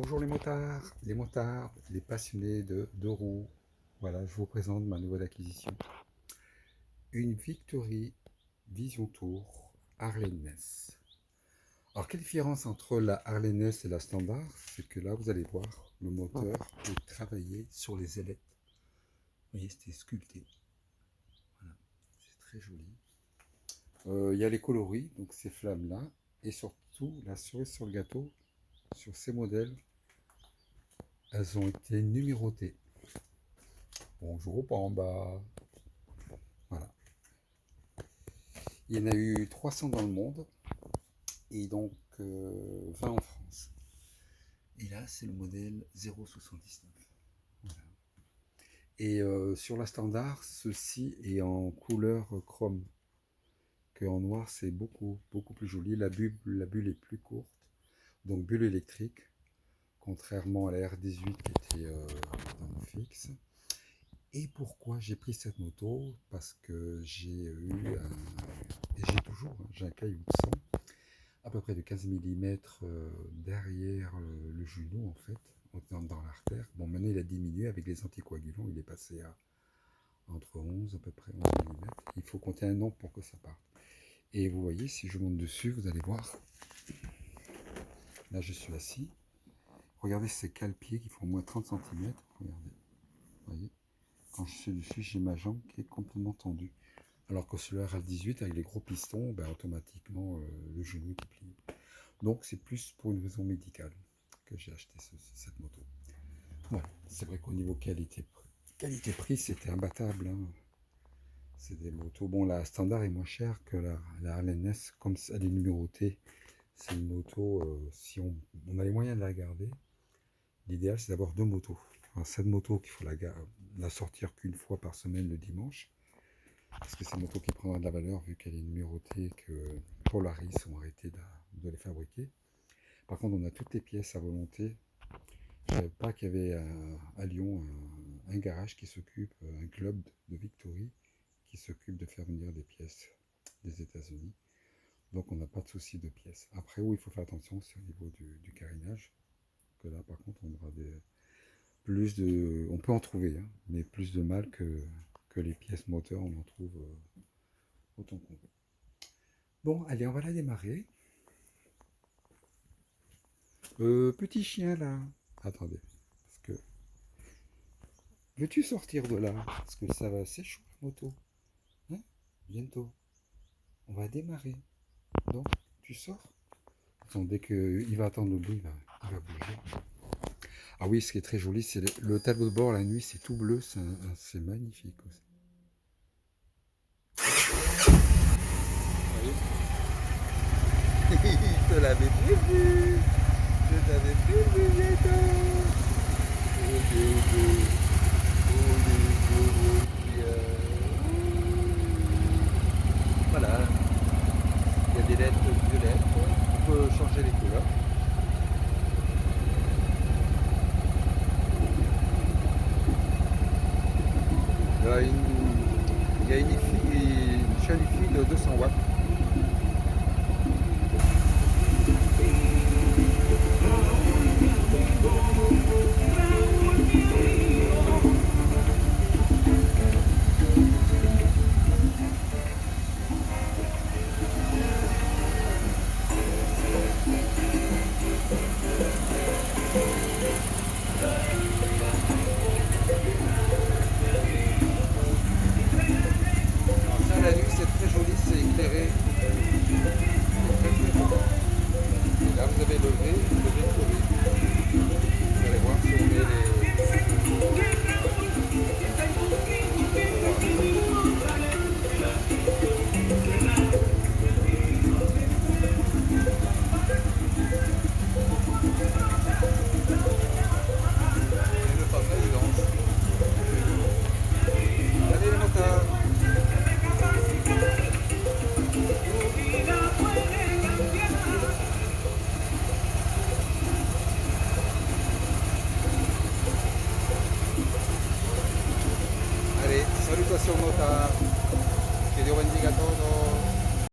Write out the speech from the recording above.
Bonjour les motards, les passionnés de deux roues. Voilà, je vous présente ma nouvelle acquisition. Une Victory Vision Tour Harley-Ness. Alors, quelle différence entre la Harley-Ness et la standard? C'est que là, vous allez voir, le moteur est travaillé sur les ailettes. Vous voyez, c'était sculpté. Voilà, c'est très joli. Il y a les coloris, donc ces flammes-là. Et surtout, la cerise sur le gâteau, sur ces modèles, elles ont été numérotées. Bonjour Pamba. Voilà. Il y en a eu 300 dans le monde et donc 20 en France. Et là, c'est le modèle 079. Voilà. Et sur la standard, ceci est en couleur chrome. Que en noir, c'est beaucoup plus joli. La bulle est plus courte, donc bulle électrique, contrairement à la R18 qui était dans le fixe. Et pourquoi j'ai pris cette moto? Parce que j'ai eu et j'ai toujours, j'ai un caillou de sang à peu près de 15 mm derrière le genou en fait, dans l'artère. Bon, maintenant il a diminué avec les anticoagulants, il est passé à entre 11 à peu près 11 mm. Il faut compter un an pour que ça parte. Et vous voyez, si je monte dessus, vous allez voir. Là, je suis assis. Regardez ces cale-pieds qui font au moins 30 cm. Regardez, vous voyez. Quand je suis dessus, j'ai ma jambe qui est complètement tendue. Alors que celui-là, RAL18, avec les gros pistons, ben, automatiquement, le genou est plié. Donc, c'est plus pour une raison médicale que j'ai acheté cette moto. Voilà. C'est vrai qu'au niveau qualité-prix, c'était imbattable. Hein. C'est des motos. Bon, la standard est moins chère que la Harley-Ness, comme elle est numérotée. C'est une moto, si on a les moyens de la garder, l'idéal, c'est d'avoir deux motos. Alors, cette moto qu'il faut la sortir qu'une fois par semaine le dimanche, parce que c'est une moto qui prendra de la valeur vu qu'elle est numérotée, que Polaris ont arrêté de les fabriquer. Par contre, on a toutes les pièces à volonté. Je ne savais pas qu'il y avait à Lyon un garage qui s'occupe, un club de Victory qui s'occupe de faire venir des pièces des États-Unis. Donc on n'a pas de souci de pièces. Après, où il faut faire attention, c'est au niveau du carénage. Que là, par contre, on aura on peut en trouver, hein, mais plus de mal que les pièces moteurs, on en trouve autant qu'on veut. Bon, allez, on va la démarrer. Petit chien là. Attendez, parce que veux-tu sortir de là? Parce que ça va, c'est chaud la moto. Hein? Bientôt. On va démarrer. Donc, tu sors. Attends, dès qu'il va attendre le bruit, il va bouger. Ah oui, ce qui est très joli, c'est le tableau de bord la nuit, c'est tout bleu, c'est magnifique aussi. Je te l'avais prévu. Je t'avais prévu, bientôt. Voilà. Il y a des lettres violettes. On peut changer les couleurs. Il y a une chaîne de 200 watts.